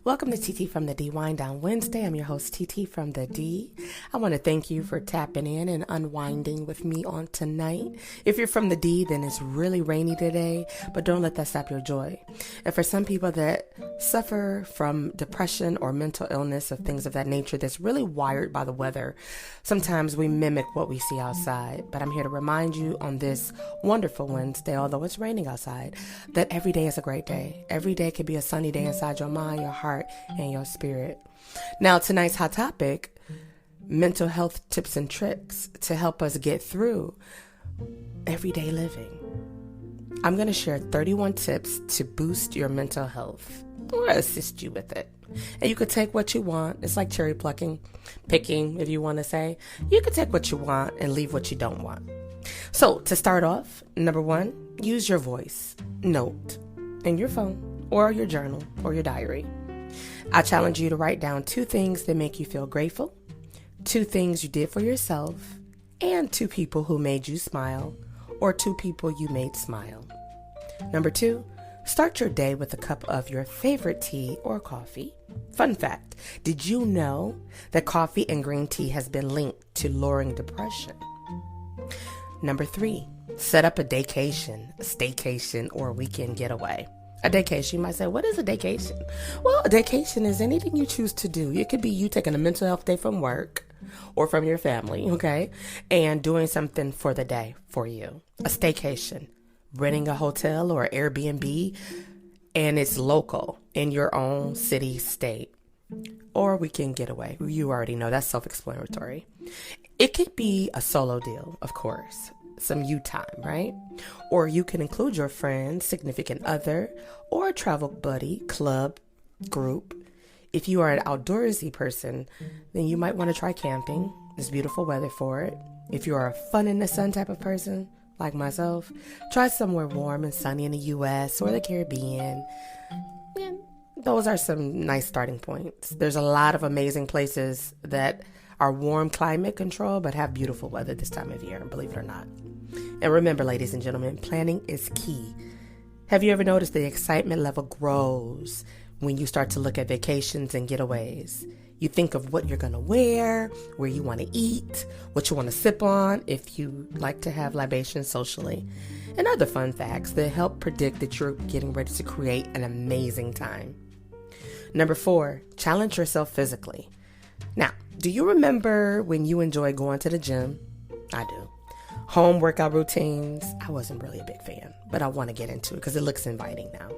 Welcome to TT from the D Wind Down Wednesday. I'm your host, TT from the D. I want to thank you for tapping in and unwinding with me on tonight. If you're from the D, then it's really rainy today, but don't let that stop your joy. And for some people that suffer from depression or mental illness or things of that nature that's really wired by the weather, sometimes we mimic what we see outside. But I'm here to remind you on this wonderful Wednesday, although it's raining outside, that every day is a great day. Every day could be a sunny day inside your mind, your heart, and your spirit. Now, tonight's hot topic, mental health tips and tricks to help us get through everyday living. I'm going to share 31 tips to boost your mental health or assist you with it. And you could take what you want. It's like cherry picking, if you want to say. You could take what you want and leave what you don't want. So to start off, number one, use your voice note in your phone or your journal or your diary. I challenge you to write down 2 things that make you feel grateful, 2 things you did for yourself, and 2 people who made you smile, or 2 people you made smile. Number 2, start your day with a cup of your favorite tea or coffee. Fun fact, did you know that coffee and green tea has been linked to lowering depression? Number 3, set up a staycation, or weekend getaway. A daycation, you might say, what is a daycation? Well, a daycation is anything you choose to do. It could be you taking a mental health day from work or from your family, okay, and doing something for the day for you. A staycation, renting a hotel or Airbnb, and it's local in your own city, state, or weekend getaway. You already know, that's self-explanatory. It could be a solo deal, of course. Some you time, right? Or you can include your friend, significant other, or a travel buddy, club, group. If you are an outdoorsy person, then you might want to try camping. There's beautiful weather for it. If you are a fun in the sun type of person, like myself, try somewhere warm and sunny in the U.S. or the Caribbean. Yeah, those are some nice starting points. There's a lot of amazing places that are warm climate control, but have beautiful weather this time of year, believe it or not. And remember, ladies and gentlemen, planning is key. Have you ever noticed the excitement level grows when you start to look at vacations and getaways? You think of what you're going to wear, where you want to eat, what you want to sip on, if you like to have libations socially, and other fun facts that help predict that you're getting ready to create an amazing time. Number 4, challenge yourself physically. Now, do you remember when you enjoyed going to the gym? I do. Home workout routines, I wasn't really a big fan, but I want to get into it because it looks inviting now.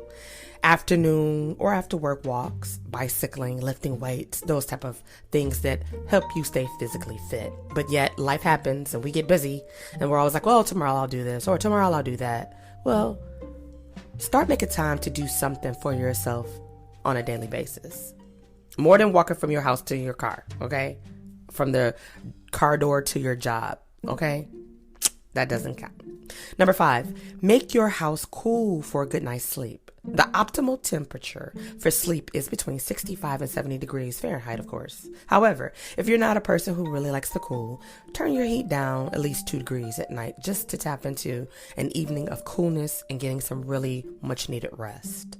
Afternoon or after work walks, bicycling, lifting weights, those type of things that help you stay physically fit. But yet life happens and we get busy and we're always like, well, tomorrow I'll do this or tomorrow I'll do that. Well, start making time to do something for yourself on a daily basis. More than walking from your house to your car, okay? From the car door to your job, okay? That doesn't count. Number 5, make your house cool for a good night's sleep. The optimal temperature for sleep is between 65 and 70 degrees Fahrenheit, of course. However, if you're not a person who really likes the cool, turn your heat down at least 2 degrees at night just to tap into an evening of coolness and getting some really much needed rest.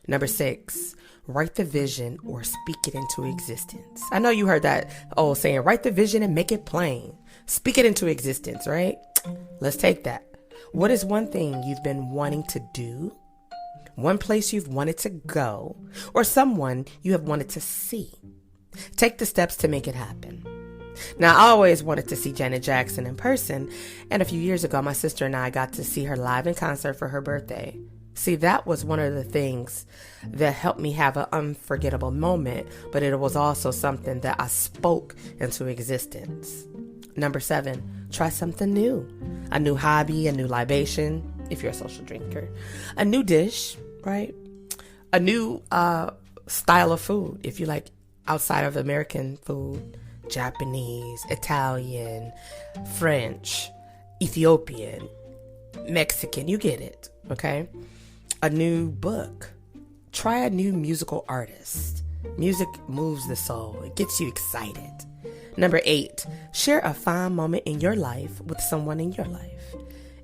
Number 6, write the vision or speak it into existence. I know you heard that old saying, write the vision and make it plain. Speak it into existence, right? Let's take that. What is one thing you've been wanting to do? One place you've wanted to go? Or someone you have wanted to see? Take the steps to make it happen. Now, I always wanted to see Janet Jackson in person, and a few years ago, my sister and I got to see her live in concert for her birthday. See, that was one of the things that helped me have an unforgettable moment, but it was also something that I spoke into existence. Number 7, try something new. A new hobby, a new libation, if you're a social drinker. A new dish, right? A new style of food, if you like outside of American food. Japanese, Italian, French, Ethiopian, Mexican, you get it, okay? A new book. Try a new musical artist. Music moves the soul. It gets you excited. Number 8, share a fine moment in your life with someone in your life.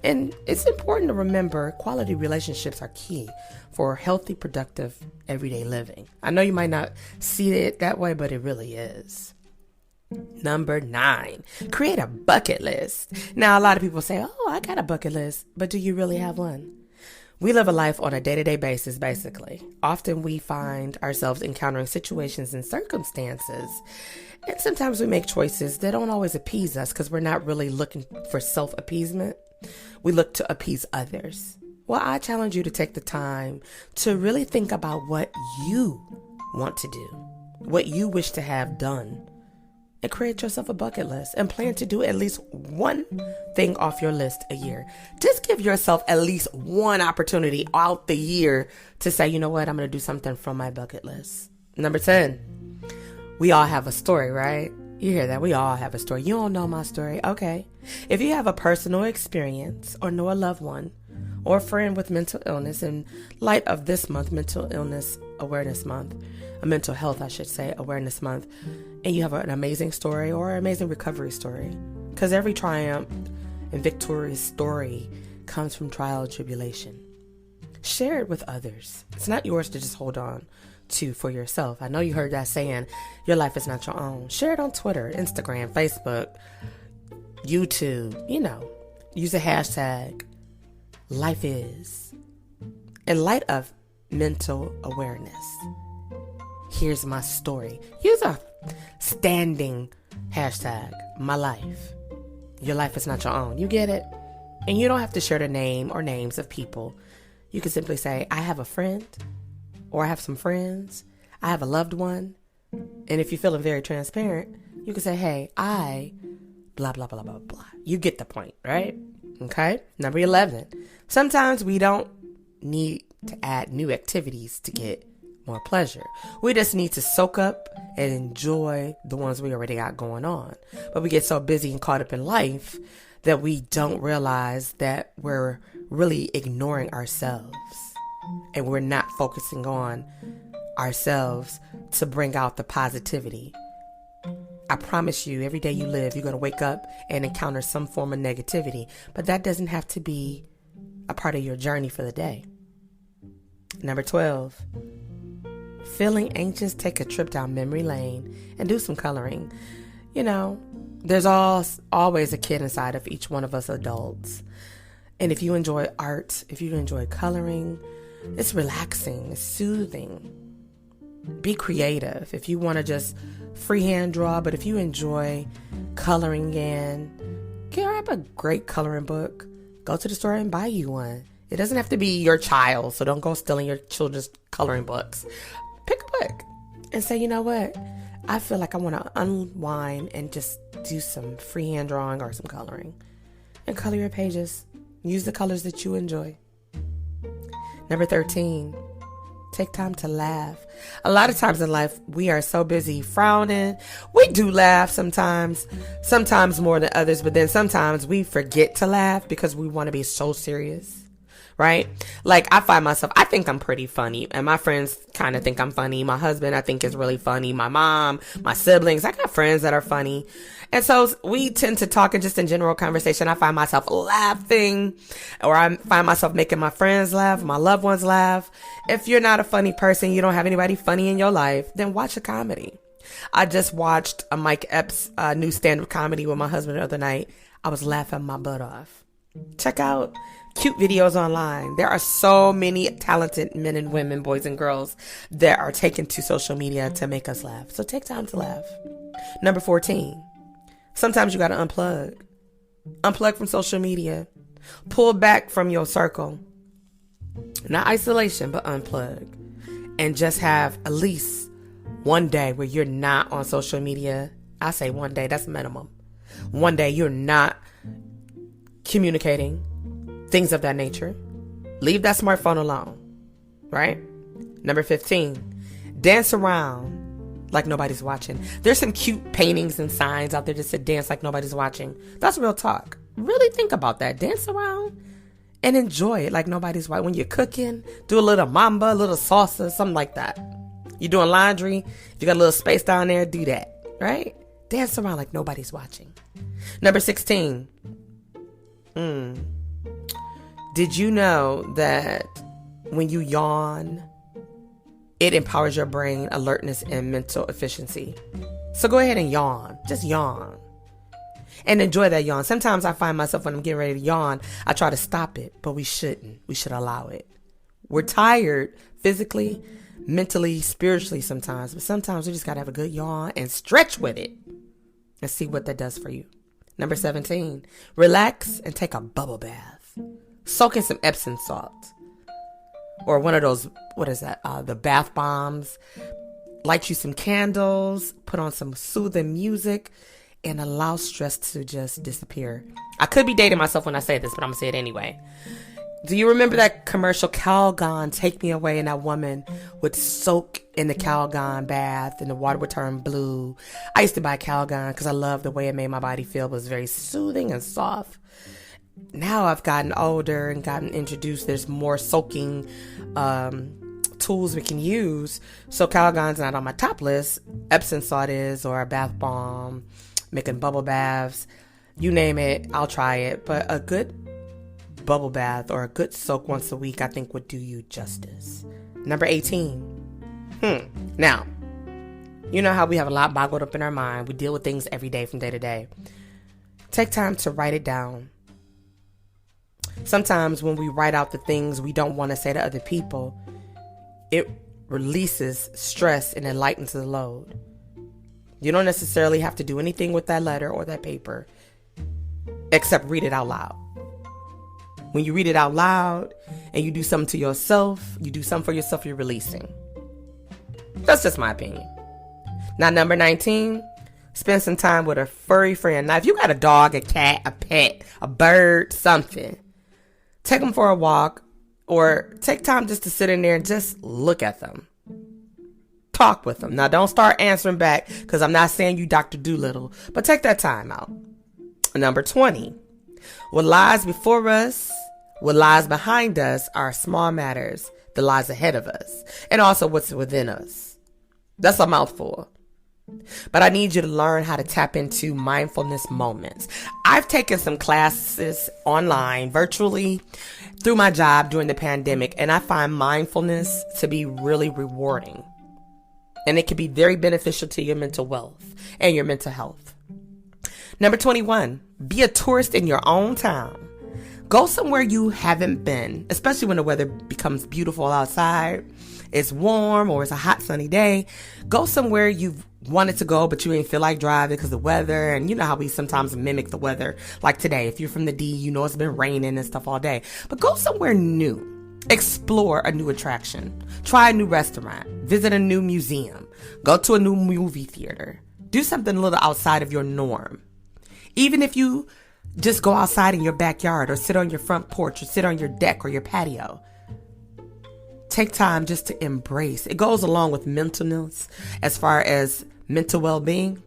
And it's important to remember quality relationships are key for healthy, productive, everyday living. I know you might not see it that way, but it really is. Number 9, create a bucket list. Now, a lot of people say, oh, I got a bucket list, but do you really have one? We live a life on a day-to-day basis, basically. Often we find ourselves encountering situations and circumstances, and sometimes we make choices that don't always appease us because we're not really looking for self-appeasement. We look to appease others. Well, I challenge you to take the time to really think about what you want to do, what you wish to have done, and create yourself a bucket list and plan to do at least one thing off your list a year. Just give yourself at least one opportunity out the year to say, you know what, I'm going to do something from my bucket list. Number 10, we all have a story, right? You hear that? We all have a story. You don't know my story. Okay. If you have a personal experience or know a loved one or a friend with mental illness, in light of this month, Mental Illness Awareness Month, Mental Health, I should say, Awareness Month, and you have an amazing story or an amazing recovery story, because every triumph and victorious story comes from trial and tribulation. Share it with others. It's not yours to just hold on to for yourself. I know you heard that saying, your life is not your own. Share it on Twitter, Instagram, Facebook, YouTube, use a hashtag, life is. In light of mental awareness, here's my story. Use a standing hashtag, my life. Your life is not your own. You get it? And you don't have to share the name or names of people. You can simply say, I have a friend, or I have some friends, I have a loved one. And if you're feeling very transparent, you can say, hey, I blah, blah, blah, blah, blah. You get the point, right? Okay. Number 11. Sometimes we don't need to add new activities to get more pleasure. We just need to soak up and enjoy the ones we already got going on. But we get so busy and caught up in life that we don't realize that we're really ignoring ourselves, and we're not focusing on ourselves to bring out the positivity. I promise you, every day you live, you're going to wake up and encounter some form of negativity, but that doesn't have to be a part of your journey for the day. Number 12, feeling anxious, take a trip down memory lane and do some coloring. There's always a kid inside of each one of us adults. And if you enjoy art, if you enjoy coloring, it's relaxing, it's soothing. Be creative. If you want to just freehand draw, but if you enjoy coloring in, grab a great coloring book. Go to the store and buy you one. It doesn't have to be your child, so don't go stealing your children's coloring books. Pick a book and say, you know what? I feel like I want to unwind and just do some freehand drawing or some coloring. And color your pages. Use the colors that you enjoy. Number 13, take time to laugh. A lot of times in life, we are so busy frowning. We do laugh sometimes more than others, but then sometimes we forget to laugh because we want to be so serious. Right? Like, I find myself, I think I'm pretty funny, and my friends kind of think I'm funny. My husband, I think, is really funny. My mom, my siblings, I got friends that are funny. And so we tend to talk, and just in general conversation, I find myself laughing, or I find myself making my friends laugh, my loved ones laugh. If you're not a funny person, you don't have anybody funny in your life, then watch a comedy. I just watched a Mike Epps new stand-up comedy with my husband the other night. I was laughing my butt off. Check out cute videos online. There are so many talented men and women, boys and girls, that are taken to social media to make us laugh. So take time to laugh. Number 14, sometimes you got to unplug. Unplug from social media. Pull back from your circle. Not isolation, but unplug. And just have at least one day where you're not on social media. I say one day, that's minimum. One day you're not communicating, things of that nature. Leave that smartphone alone, right? Number 15, dance around like nobody's watching. There's some cute paintings and signs out there that say dance like nobody's watching. That's real talk. Really think about that. Dance around and enjoy it like nobody's watching. When you're cooking, do a little mamba, a little salsa, something like that. You're doing laundry, if you got a little space down there, do that, right? Dance around like nobody's watching. Number 16, Did you know that when you yawn, it empowers your brain alertness and mental efficiency? So go ahead and yawn. Just yawn. And enjoy that yawn. Sometimes I find myself when I'm getting ready to yawn, I try to stop it, but we shouldn't. We should allow it. We're tired physically, mentally, spiritually sometimes, but sometimes we just got to have a good yawn and stretch with it and see what that does for you. Number 17, relax and take a bubble bath. Soak in some Epsom salt or one of those, the bath bombs. Light you some candles, put on some soothing music, and allow stress to just disappear. I could be dating myself when I say this, but I'm going to say it anyway. Do you remember that commercial, Calgon, Take Me Away, and that woman would soak in the Calgon bath and the water would turn blue? I used to buy Calgon because I loved the way it made my body feel. It was very soothing and soft. Now I've gotten older and gotten introduced. There's more soaking tools we can use. So Calgon's not on my top list. Epsom salt is, or a bath bomb, making bubble baths. You name it, I'll try it. But a good bubble bath or a good soak once a week, I think would do you justice. Number 18. Now, you know how we have a lot boggled up in our mind. We deal with things every day from day to day. Take time to write it down. Sometimes when we write out the things we don't want to say to other people, it releases stress and it lightens the load. You don't necessarily have to do anything with that letter or that paper except read it out loud. When you read it out loud and you do something to yourself, you do something for yourself, you're releasing. That's just my opinion. Now, number 19, spend some time with a furry friend. Now, if you got a dog, a cat, a pet, a bird, something, take them for a walk or take time just to sit in there and just look at them. Talk with them. Now, don't start answering back because I'm not saying you Dr. Doolittle, but take that time out. Number 20, what lies before us, what lies behind us are small matters that lies ahead of us and also what's within us. That's a mouthful. But I need you to learn how to tap into mindfulness moments. I've taken some classes online, virtually, through my job during the pandemic, and I find mindfulness to be really rewarding. And it can be very beneficial to your mental wealth and your mental health. Number 21, be a tourist in your own town. Go somewhere you haven't been, especially when the weather becomes beautiful outside. It's warm or it's a hot sunny day. Go somewhere you've wanted to go, but you ain't feel like driving because of the weather. And you know how we sometimes mimic the weather. Like today, if you're from the D, you know it's been raining and stuff all day. But go somewhere new. Explore a new attraction. Try a new restaurant. Visit a new museum. Go to a new movie theater. Do something a little outside of your norm. Even if you just go outside in your backyard or sit on your front porch or sit on your deck or your patio. Take time just to embrace. It goes along with mentalness as far as mental well-being.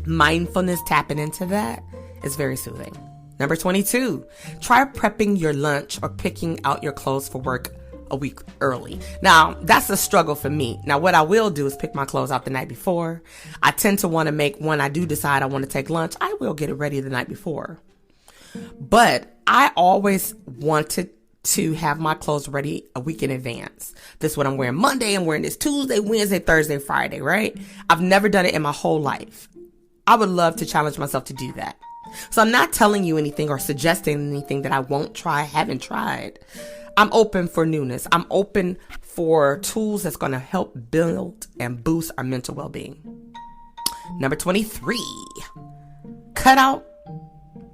Mindfulness, tapping into that is very soothing. Number 22, try prepping your lunch or picking out your clothes for work a week early. Now, that's a struggle for me. Now, what I will do is pick my clothes out the night before. I tend to want to make, when I do decide I want to take lunch, I will get it ready the night before. But I always wanted to have my clothes ready a week in advance. This is what I'm wearing Monday. I'm wearing this Tuesday, Wednesday, Thursday, Friday, right? I've never done it in my whole life. I would love to challenge myself to do that. So I'm not telling you anything or suggesting anything that I won't try, haven't tried. I'm open for newness. I'm open for tools that's going to help build and boost our mental well-being. Number 23, cut out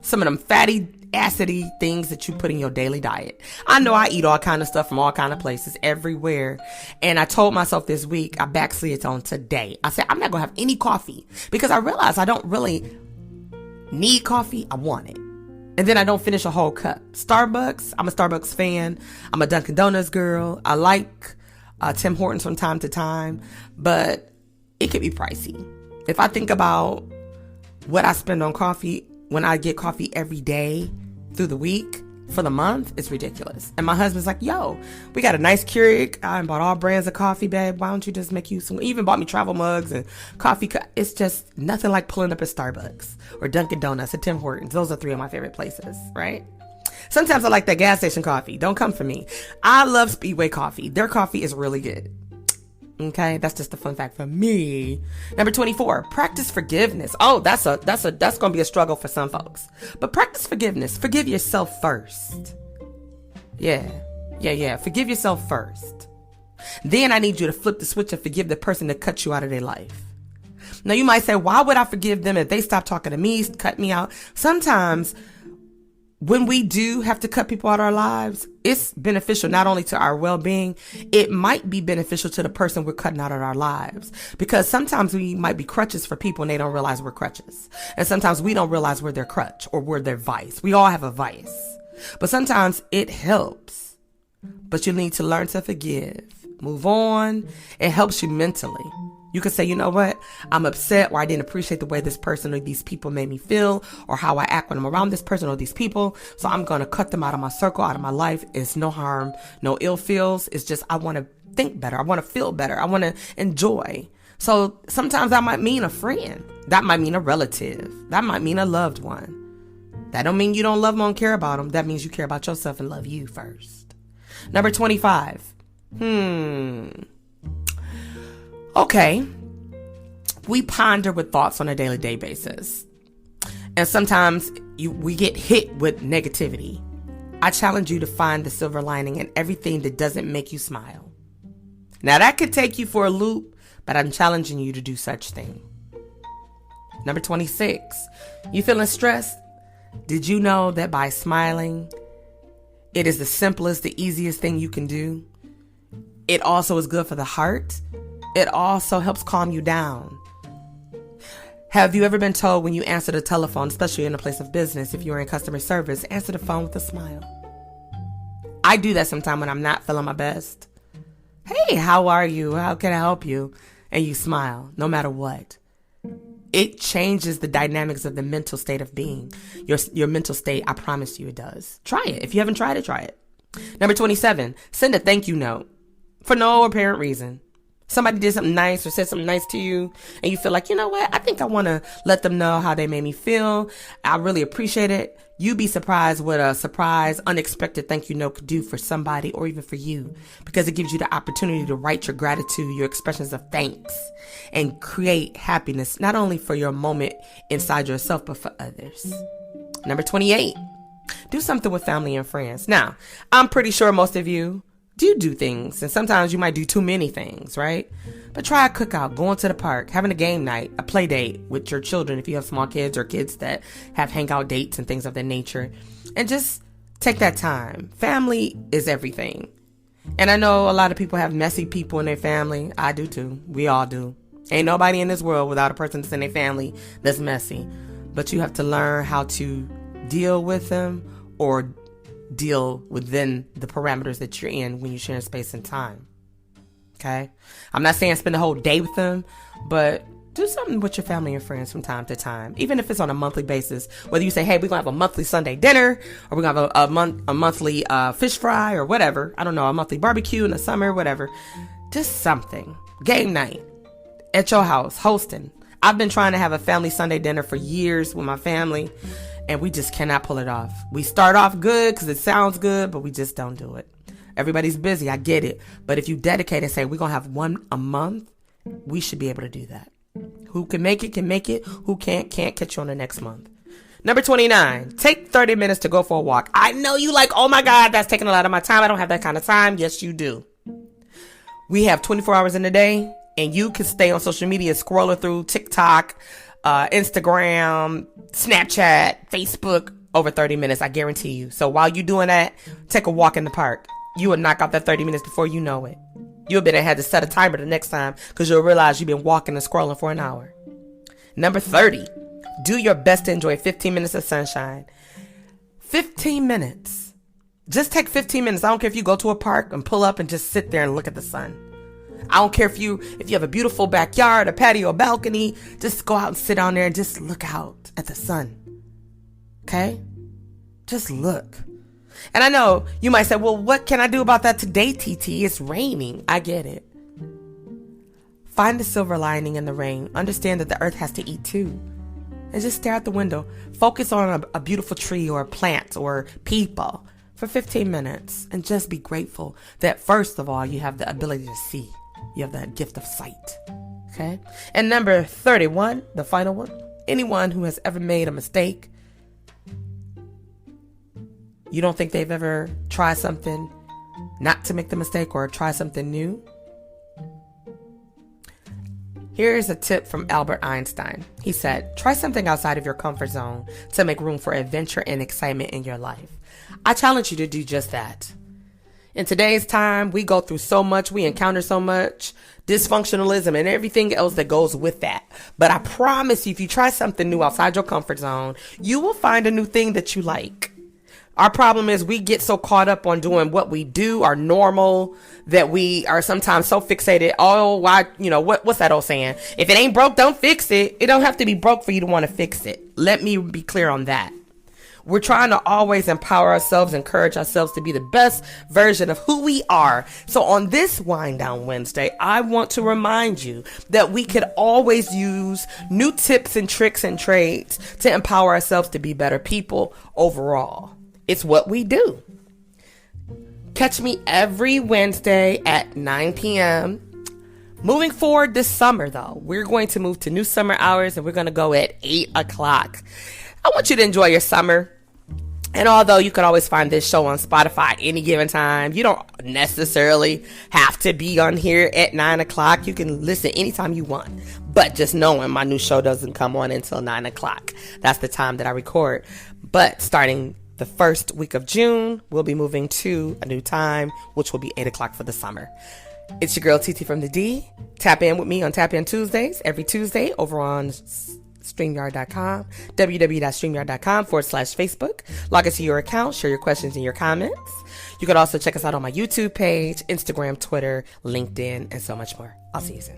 some of them fatty, acidy things that you put in your daily diet. I know I eat all kind of stuff from all kind of places everywhere. And I told myself this week, I backslid on today. I said, I'm not going to have any coffee because I realized I don't really need coffee. I want it. And then I don't finish a whole cup. Starbucks, I'm a Starbucks fan. I'm a Dunkin' Donuts girl. I like Tim Hortons from time to time, but it could be pricey. If I think about what I spend on coffee, when I get coffee every day through the week for the month, it's ridiculous. And my husband's like, yo, we got a nice Keurig. I bought all brands of coffee, babe. Why don't you just make you some? Even bought me travel mugs and coffee. It's just nothing like pulling up at Starbucks or Dunkin' Donuts or Tim Hortons. Those are three of my favorite places, right? Sometimes I like that gas station coffee. Don't come for me. I love Speedway coffee. Their coffee is really good. Okay, that's just a fun fact for me. Number 24, practice forgiveness. Oh, that's gonna be a struggle for some folks. But practice forgiveness. Forgive yourself first. Yeah. Forgive yourself first. Then I need you to flip the switch and forgive the person that cut you out of their life. Now you might say, why would I forgive them if they stop talking to me, cut me out? Sometimes when we do have to cut people out of our lives, it's beneficial not only to our well-being, it might be beneficial to the person we're cutting out of our lives. Because sometimes we might be crutches for people and they don't realize we're crutches. And sometimes we don't realize we're their crutch or we're their vice. We all have a vice. But sometimes it helps. But you need to learn to forgive. Move on. It helps you mentally. You can say, you know what? I'm upset, or I didn't appreciate the way this person or these people made me feel, or how I act when I'm around this person or these people. So I'm going to cut them out of my circle, out of my life. It's no harm, no ill feels. It's just, I want to think better. I want to feel better. I want to enjoy. So sometimes that might mean a friend. That might mean a relative. That might mean a loved one. That don't mean you don't love them or care about them. That means you care about yourself and love you first. Number 25. Okay, we ponder with thoughts on a daily basis. And sometimes we get hit with negativity. I challenge you to find the silver lining in everything that doesn't make you smile. Now that could take you for a loop, but I'm challenging you to do such thing. Number 26, you feeling stressed? Did you know that by smiling, it is the simplest, the easiest thing you can do? It also is good for the heart. It also helps calm you down. Have you ever been told when you answer the telephone, especially in a place of business, if you're in customer service, answer the phone with a smile? I do that sometimes when I'm not feeling my best. Hey, how are you? How can I help you? And you smile, no matter what. It changes the dynamics of the mental state of being. Your mental state, I promise you it does. Try it. If you haven't tried it, try it. Number 27, send a thank you note for no apparent reason. Somebody did something nice or said something nice to you and you feel like, you know what? I think I want to let them know how they made me feel. I really appreciate it. You'd be surprised what a surprise, unexpected thank you note could do for somebody or even for you, because it gives you the opportunity to write your gratitude, your expressions of thanks, and create happiness, not only for your moment inside yourself, but for others. Number 28, do something with family and friends. Now, I'm pretty sure most of you do things, and sometimes you might do too many things, right? But try a cookout, going to the park, having a game night, a play date with your children if you have small kids or kids that have hangout dates and things of that nature, and just take that time. Family is everything. And I know a lot of people have messy people in their family. I do too. We all do. Ain't nobody in this world without a person that's in their family that's messy. But you have to learn how to deal with them or deal within the parameters that you're in when you share space and time. Okay? I'm not saying spend the whole day with them, but do something with your family and friends from time to time, even if it's on a monthly basis. Whether you say, hey, we're going to have a monthly Sunday dinner, or we're going to have a monthly fish fry, or whatever. I don't know, a monthly barbecue in the summer, whatever. Just something. Game night at your house, hosting. I've been trying to have a family Sunday dinner for years with my family, and we just cannot pull it off. We start off good because it sounds good, but we just don't do it. Everybody's busy. I get it. But if you dedicate and say, we're going to have one a month, we should be able to do that. Who can make it, can make it. Who can't catch you on the next month. Number 29, take 30 minutes to go for a walk. I know you like, oh my God, that's taking a lot of my time. I don't have that kind of time. Yes, you do. We have 24 hours in a day, and you can stay on social media scrolling through TikTok, Instagram, Snapchat, Facebook over 30 minutes. I guarantee you. So while you're doing that, take a walk in the park. You will knock out that 30 minutes before you know it. You'll be had to set a timer the next time because you'll realize you've been walking and scrolling for an hour. Number 30, do your best to enjoy 15 minutes of sunshine. 15 minutes. Just take 15 minutes. I don't care if you go to a park and pull up and just sit there and look at the sun. I don't care if you have a beautiful backyard, a patio, a balcony. Just go out and sit down there and just look out at the sun. Okay? Just look. And I know you might say, well, what can I do about that today, TT? It's raining. I get it. Find the silver lining in the rain. Understand that the earth has to eat too. and just stare out the window. Focus on a beautiful tree or a plant or people for 15 minutes and just be grateful that, first of all, you have the ability to see. You have that gift of sight. Okay? And number 31, the final one. Anyone who has ever made a mistake, you don't think they've ever tried something not to make the mistake or try something new? Here's a tip from Albert Einstein. He said, try something outside of your comfort zone to make room for adventure and excitement in your life. I challenge you to do just that. In today's time, we go through so much, we encounter so much dysfunctionalism and everything else that goes with that. But I promise you, if you try something new outside your comfort zone, you will find a new thing that you like. Our problem is we get so caught up on doing what we do, our normal, that we are sometimes so fixated. Oh, why, what's that old saying? If it ain't broke, don't fix it. It don't have to be broke for you to want to fix it. Let me be clear on that. We're trying to always empower ourselves, encourage ourselves to be the best version of who we are. So on this Wind Down Wednesday, I want to remind you that we could always use new tips and tricks and trades to empower ourselves to be better people overall. It's what we do. Catch me every Wednesday at 9 p.m. Moving forward this summer, though, we're going to move to new summer hours and we're going to go at 8 o'clock. I want you to enjoy your summer. And although you can always find this show on Spotify any given time, you don't necessarily have to be on here at 9 o'clock. You can listen anytime you want. But just knowing my new show doesn't come on until 9 o'clock. That's the time that I record. But starting the first week of June, we'll be moving to a new time, which will be 8 o'clock for the summer. It's your girl, TT from the D. Tap in with me on Tap In Tuesdays, every Tuesday over on StreamYard.com, www.streamyard.com/Facebook. Log into your account, share your questions and your comments. You can also check us out on my YouTube page, Instagram, Twitter, LinkedIn, and so much more. I'll see you soon.